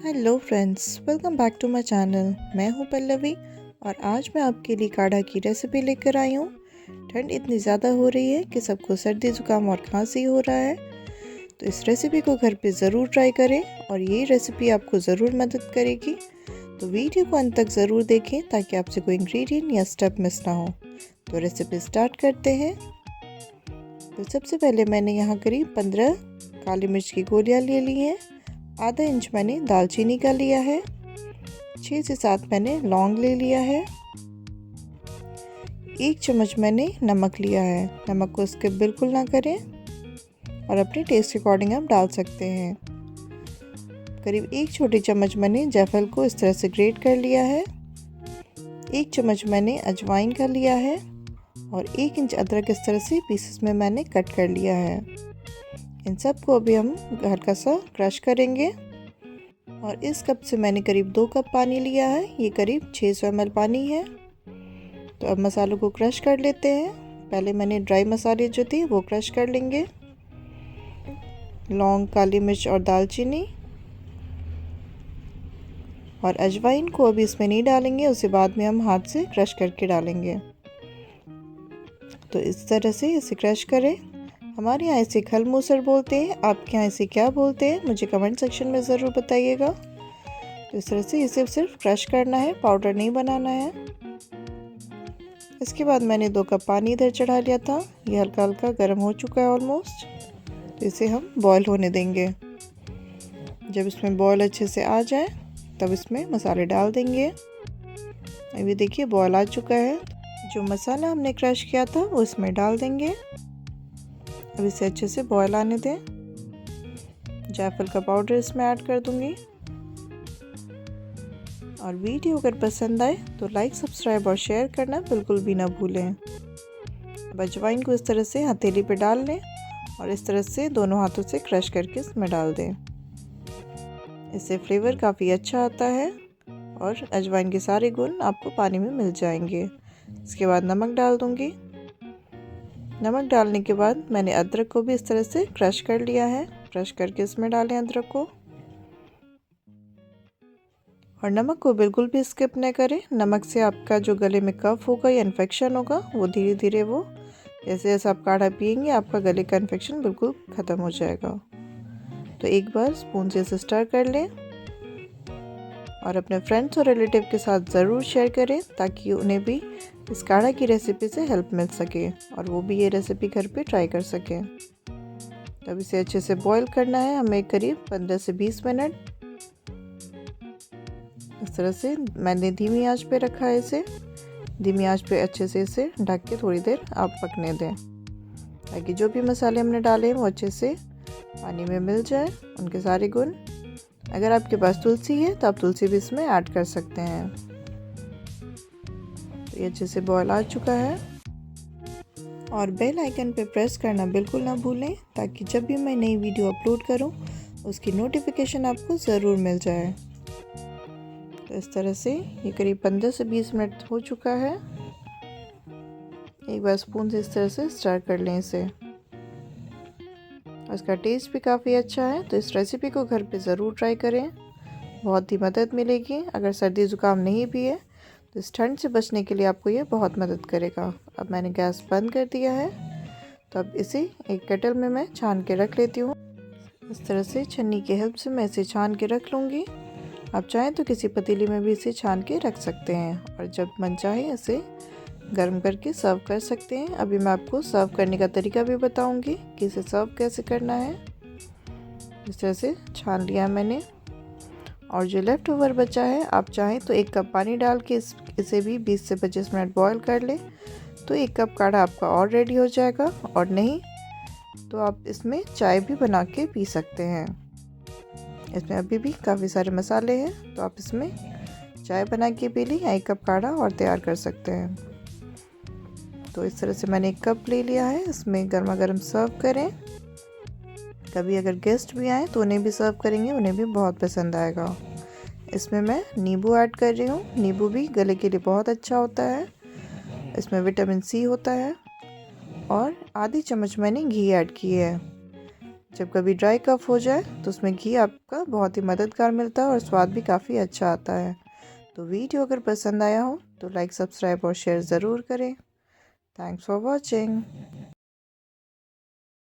Hello friends, welcome back to my channel. मैं हूं पल्लवी और आज मैं आपके लिए काढ़ा की रेसिपी लेकर आई हूं। ठंड इतनी ज़्यादा हो रही है कि सबको सर्दी ज़ुकाम और खांसी हो रहा है, तो इस रेसिपी को घर पे ज़रूर ट्राई करें और ये रेसिपी आपको ज़रूर मदद करेगी। तो वीडियो को अंत तक ज़रूर देखें ताकि आपसे कोई इंग्रेडिएंट या स्टेप मिस ना हो। तो रेसिपी स्टार्ट करते हैं। तो सबसे पहले मैंने यहाँ करीब 15 काली मिर्च की गोलियाँ ले ली हैं। आधा इंच मैंने दालचीनी का लिया है। 6 से 7 मैंने लौंग ले लिया है। 1 चम्मच मैंने नमक लिया है। नमक को स्किप बिल्कुल ना करें और अपने टेस्ट के अकॉर्डिंग आप डाल सकते हैं। करीब 1 छोटी चम्मच मैंने जायफल को इस तरह से ग्रेट कर लिया है। 1 चम्मच मैंने अजवाइन का लिया है और 1 इंच अदरक इस तरह से पीसेस में मैंने कट कर लिया है। इन सब को अभी हम हल्का सा क्रश करेंगे और इस कप से मैंने करीब 2 कप पानी लिया है। ये करीब 600 ml पानी है। तो अब मसालों को क्रश कर लेते हैं। पहले मैंने ड्राई मसाले जो थे वो क्रश कर लेंगे। लौंग, काली मिर्च और दालचीनी और अजवाइन को अभी इसमें नहीं डालेंगे, उसे बाद में हम हाथ से क्रश करके डालेंगे। तो इस तरह से इसे क्रश करें। हमारे यहाँ इसे खल मूसर बोलते हैं, आपके यहाँ इसे क्या बोलते हैं मुझे कमेंट सेक्शन में ज़रूर बताइएगा। तो इस तरह से इसे सिर्फ क्रश करना है, पाउडर नहीं बनाना है। इसके बाद मैंने 2 कप पानी इधर चढ़ा लिया था। ये हल्का हल्का गर्म हो चुका है ऑलमोस्ट। तो इसे हम बॉईल होने देंगे। जब इसमें बॉईल अच्छे से आ जाए तब इसमें मसाले डाल देंगे। अभी देखिए बॉईल आ चुका है। जो मसाला हमने क्रश किया था वो इसमें डाल देंगे। अब इसे अच्छे से बॉईल आने दें। जायफल का पाउडर इसमें ऐड कर दूंगी। और वीडियो अगर पसंद आए तो लाइक, सब्सक्राइब और शेयर करना बिल्कुल भी ना भूलें। अब अजवाइन को इस तरह से हथेली पे डाल लें और इस तरह से दोनों हाथों से क्रश करके इसमें डाल दें। इससे फ्लेवर काफ़ी अच्छा आता है और अजवाइन के सारे गुण आपको पानी में मिल जाएंगे। इसके बाद नमक डाल दूंगी। नमक डालने के बाद मैंने अदरक को भी इस तरह से क्रश कर लिया है। क्रश करके इसमें डालें अदरक को और नमक को बिल्कुल भी स्किप न करें। नमक से आपका जो गले में कफ होगा या इन्फेक्शन होगा वो धीरे धीरे वो जैसे जैसे आप काढ़ा पिएंगे आपका गले का इन्फेक्शन बिल्कुल ख़त्म हो जाएगा। तो एक बार स्पून से इसे स्टर कर लें और अपने फ्रेंड्स और रिलेटिव के साथ ज़रूर शेयर करें ताकि उन्हें भी इस काढ़ा की रेसिपी से हेल्प मिल सके और वो भी ये रेसिपी घर पे ट्राई कर सकें। तब इसे अच्छे से बॉईल करना है हमें करीब 15 से 20 मिनट। इस तरह से मैंने धीमी आंच पे रखा है इसे। धीमी आंच पे अच्छे से इसे ढक के थोड़ी देर आप पकने दें ताकि जो भी मसाले हमने डाले हैं वो अच्छे से पानी में मिल जाए, उनके सारे गुण। अगर आपके पास तुलसी है तो आप तुलसी भी इसमें ऐड कर सकते हैं। तो ये अच्छे से बॉईल आ चुका है और बेल आइकन पे प्रेस करना बिल्कुल ना भूलें ताकि जब भी मैं नई वीडियो अपलोड करूं उसकी नोटिफिकेशन आपको ज़रूर मिल जाए। तो इस तरह से ये करीब 15 से 20 मिनट हो चुका है। एक बार स्पून से इस तरह से स्टर कर लें इसे। इसका टेस्ट भी काफ़ी अच्छा है, तो इस रेसिपी को घर पे ज़रूर ट्राई करें, बहुत ही मदद मिलेगी। अगर सर्दी ज़ुकाम नहीं भी है तो इस ठंड से बचने के लिए आपको ये बहुत मदद करेगा। अब मैंने गैस बंद कर दिया है, तो अब इसे एक केटल में मैं छान के रख लेती हूँ। इस तरह से छन्नी की हेल्प से मैं इसे छान के रख लूँगी। आप चाहें तो किसी पतीली में भी इसे छान के रख सकते हैं और जब मन चाहे इसे गर्म करके सर्व कर सकते हैं। अभी मैं आपको सर्व करने का तरीका भी बताऊंगी कि इसे सर्व कैसे करना है। इस तरह से छान लिया मैंने और जो लेफ़्ट ओवर बचा है आप चाहें तो 1 कप पानी डाल के इसे भी 20 से 25 मिनट बॉईल कर लें तो 1 कप काढ़ा आपका और रेडी हो जाएगा। और नहीं तो आप इसमें चाय भी बना के पी सकते हैं। इसमें अभी भी काफ़ी सारे मसाले हैं, तो आप इसमें चाय बना के पी लें या 1 कप काढ़ा और तैयार कर सकते हैं। तो इस तरह से मैंने 1 कप ले लिया है, इसमें गर्मा गर्म सर्व करें। कभी अगर गेस्ट भी आए तो उन्हें भी सर्व करेंगे, उन्हें भी बहुत पसंद आएगा। इसमें मैं नींबू ऐड कर रही हूँ। नींबू भी गले के लिए बहुत अच्छा होता है, इसमें विटामिन सी होता है। और आधी चम्मच मैंने घी ऐड की है। जब कभी ड्राई कफ हो जाए तो उसमें घी आपका बहुत ही मददगार मिलता है और स्वाद भी काफ़ी अच्छा आता है। तो वीडियो अगर पसंद आया हो तो लाइक, सब्सक्राइब और शेयर ज़रूर करें। Thanks for watching.